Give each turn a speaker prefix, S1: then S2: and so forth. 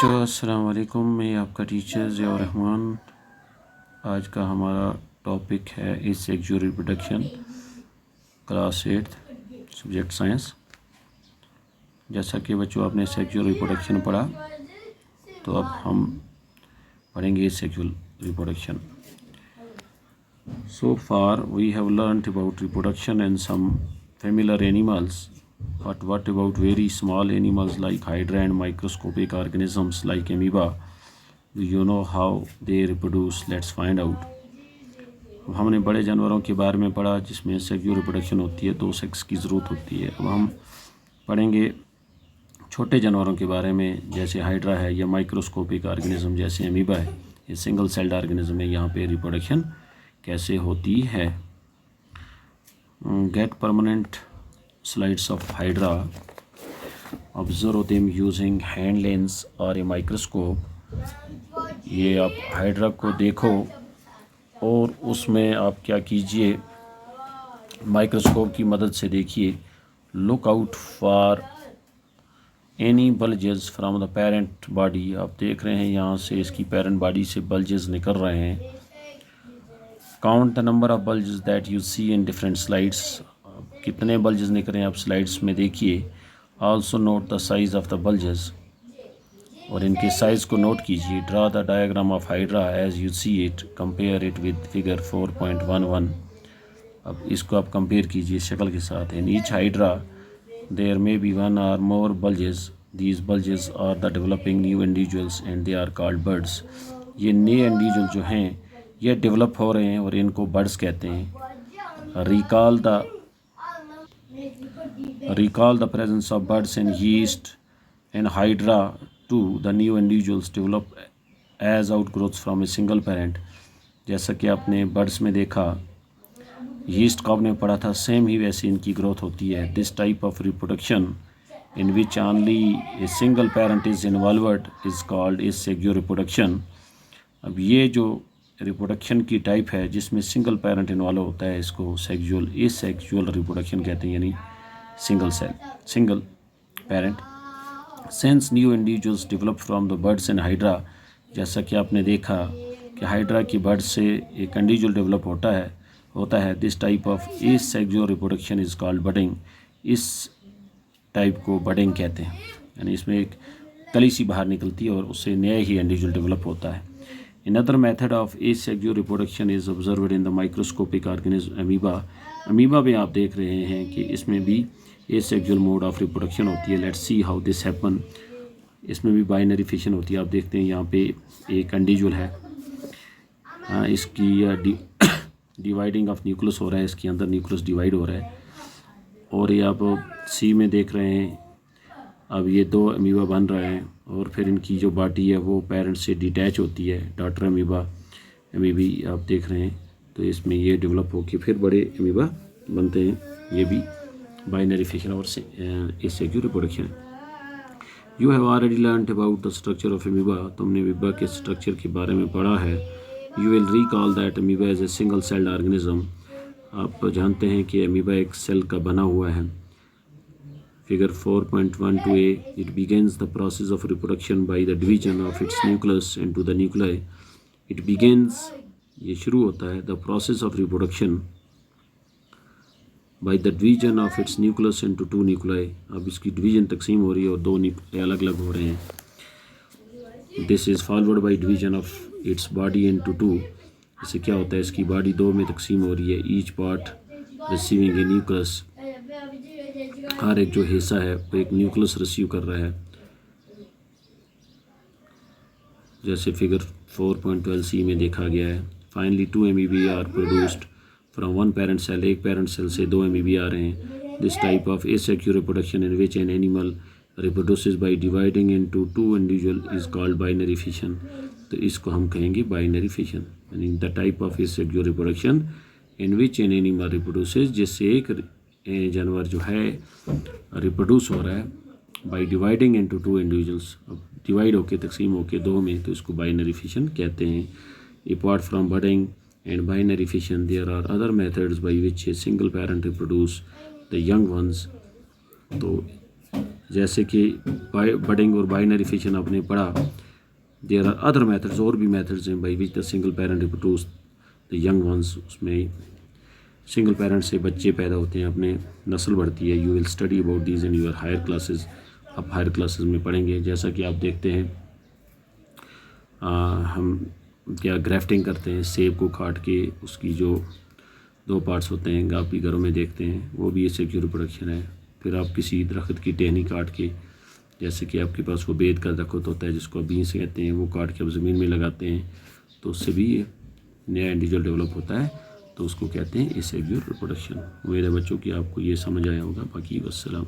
S1: बच्चों अस्सलाम वालेकुम, मैं आपका टीचर ज़ियाउर रहमान। आज का हमारा टॉपिक है sexual reproduction, class 8 subject science. जैसा कि बच्चों आपने सेक्सुअल रिप्रोडक्शन पढ़ा, तो अब हम पढ़ेंगे sexual reproduction. So far we have learnt about reproduction and some familiar animals, but what about very small animals like hydra and microscopic organisms like amoeba? Do you know how they reproduce? Let's find out. अब हमने बड़े जानवरों के बारे में पढ़ा जिसमें sexual reproduction होती है, 2 सेक्स की ज़रूरत होती है। अब हम पढ़ेंगे छोटे जानवरों के बारे में, जैसे हाइड्रा है या माइक्रोस्कोपिक ऑर्गेनिज्म जैसे अमीबा है। ये सिंगल सेल्ड ऑर्गेनिज्म है, यहाँ पे रिप्रोडक्शन कैसे होती है। Get permanent slides of hydra, observe them using hand lens और ए माइक्रोस्कोप। ये आप हाइड्रा को देखो और उसमें आप क्या कीजिए, माइक्रोस्कोप की मदद से देखिए। Look out for any bulges from the parent body. आप देख रहे हैं यहाँ से इसकी पेरेंट बॉडी से बल्जेस निकल रहे हैं। Count the number of bulges that you see in different slides. कितने बल्जेस निकल रहे हैं आप स्लाइड्स में देखिए। Also note the size of the bulges, और इनके साइज़ को नोट कीजिए। Draw the diagram of hydra as you see it, compare it with figure 4.11। अब इसको आप कंपेयर कीजिए शक्ल के साथ। In each hydra there may be 1 or more bulges. These bulges are the developing new individuals and they are called buds. ये नए individual जो हैं ये डेवलप हो रहे हैं और इनको बर्ड्स कहते हैं। Recall the presence of buds in yeast and hydra too. The new individuals develop as outgrowths from a single parent. जैसा कि आपने बर्ड्स में देखा, यीस्ट को आपने पढ़ा था, सेम ही वैसे इनकी ग्रोथ होती है। This type of reproduction in which only A single parent is involved is called asexual reproduction. अब ये जो रिप्रोडक्शन की टाइप है जिसमें सिंगल पेरेंट इन्वॉल्व होता है, इसको एसेक्सुअल रिप्रोडक्शन कहते हैं, यानी single parent. Since new individuals develop from the birds and hydra, जैसा कि आपने देखा कि हाइड्रा की बर्ड से एक इंडिविजुअल डेवलप होता है। This type of asexual reproduction is called budding. इस टाइप को बडिंग कहते हैं, यानी इसमें एक कली सी बाहर निकलती है और उससे नया ही इंडिविजुअल डेवलप होता है। Another method of asexual reproduction is observed in the microscopic organism amoeba. Amoeba में आप देख रहे हैं कि इसमें भी asexual mode of reproduction होती है। Let's see how this happen. इसमें भी बाइनरी फिशन होती है। आप देखते हैं यहाँ पे एक इंडिविजुअल है, इसकी डिवाइडिंग ऑफ न्यूक्लियस हो रहा है, इसके अंदर न्यूक्लियस डिवाइड हो रहा है। और ये आप सी में देख रहे हैं, अब ये 2 अमीबा बन रहे हैं और फिर इनकी जो बॉडी है वो पेरेंट से डिटैच होती है। डॉटर अमीबी आप देख रहे हैं, तो इसमें ये डेवलप होकर फिर बड़े अमीबा बनते हैं। ये भी बाइनरी फिशन और asexual reproduction. You have already learned about the structure of amoeba. तुमने अमीबा के स्ट्रक्चर के बारे में पढ़ा है। You will recall that amoeba is a single celled organism. आप जानते हैं कि अमीबा एक सेल का बना हुआ है। Figure 4.12a, it begins the process of reproduction by the division of its nucleus into the nuclei. It begins, ये शुरू होता है, the process of reproduction by the division of its nucleus into 2 nuclei. अब इसकी division तकसीम हो रही है और 2 nuclei अलग अलग हो रहे हैं। This is followed by division of its body into 2. इससे क्या होता है, इसकी बॉडी 2 में तकसीम हो रही है। Each part receiving a nucleus. हर एक जो हिस्सा है वो एक न्यूक्लियस रिसीव कर रहा है, जैसे फिगर 4.12c में देखा गया है। Finally 2 amoebae are produced from 1 parent cell. एक पेरेंट सेल से 2 अमीबी आ रहे हैं। This type of asexual reproduction in which an animal reproduces by dividing into 2 individual is called binary fission. तो इसको हम कहेंगे बाइनरी फिशन, यानी the type of asexual reproduction in which an animal reproduces, जिससे एक जानवर जो है रिप्रोड्यूस हो रहा है बाय डिवाइडिंग इनटू 2 इंडिविजुअल्स। अब डिवाइड होके तकसीम होके 2 में, तो इसको बाइनरी फिशन कहते हैं। Apart from budding and binary fission there are other methods by which a single parent reproduce the young ones. तो जैसे कि बडिंग और बाइनरी फिशन आपने पढ़ा, देयर आर अदर मेथड्स, और भी मेथड्स हैं by which the single parent reproduce the young ones. उसमें सिंगल पेरेंट से बच्चे पैदा होते हैं, अपने नस्ल बढ़ती है। You will study about these in your higher classes, आप हायर क्लासेस में पढ़ेंगे। जैसा कि आप देखते हैं हम क्या ग्राफ्टिंग करते हैं, सेब को काट के उसकी जो 2 पार्ट्स होते हैं, आप भी घरों में देखते हैं, वो भी एसेक्सुअल रिप्रोडक्शन है। फिर आप किसी दरख्त की टहनी काट के, जैसे कि आपके पास वो बेद का दरख्त होता है जिसको बीन्स कहते हैं, वो काट के आप ज़मीन में लगाते हैं, तो उससे भी नया इंडिविजुअल डेवलप होता है, तो उसको कहते हैं एसेक्सुअल रिप्रोडक्शन। उम्मीद है बच्चों की आपको ये समझ आया होगा। बाकी वस्सलाम।